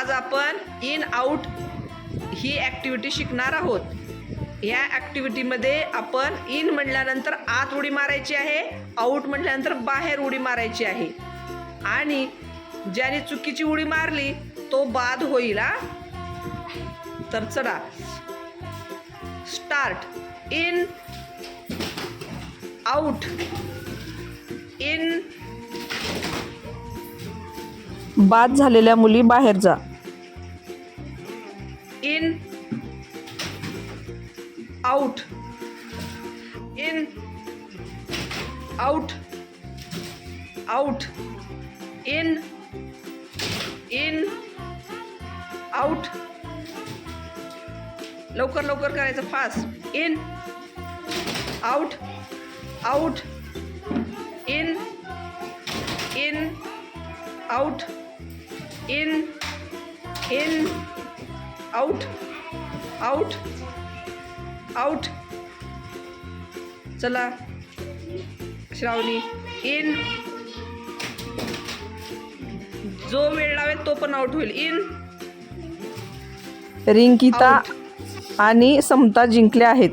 आज आपण in out he activity शिकणार आहोत. या ॲक्टिव्हिटीमध्ये आपण इन म्हटल्यानंतर आत उडी मारायची आहे, आउट म्हटल्यानंतर बाहेर उडी मारायची आहे आणि ज्याने चुकीची उडी मारली तो बाद होईल. तर चला स्टार्ट. In out, in. बाद झालेल्या मुली बाहेर जा. In out, in out, out, in in out. लवकर लवकर करायचं, fast. In out, out, in in out, in in out, out, out. चला श्रावणी. इन. जो वेळ लावेल तो पण आउट होईल. इन. रिंकिता आणि समता जिंकल्या आहेत.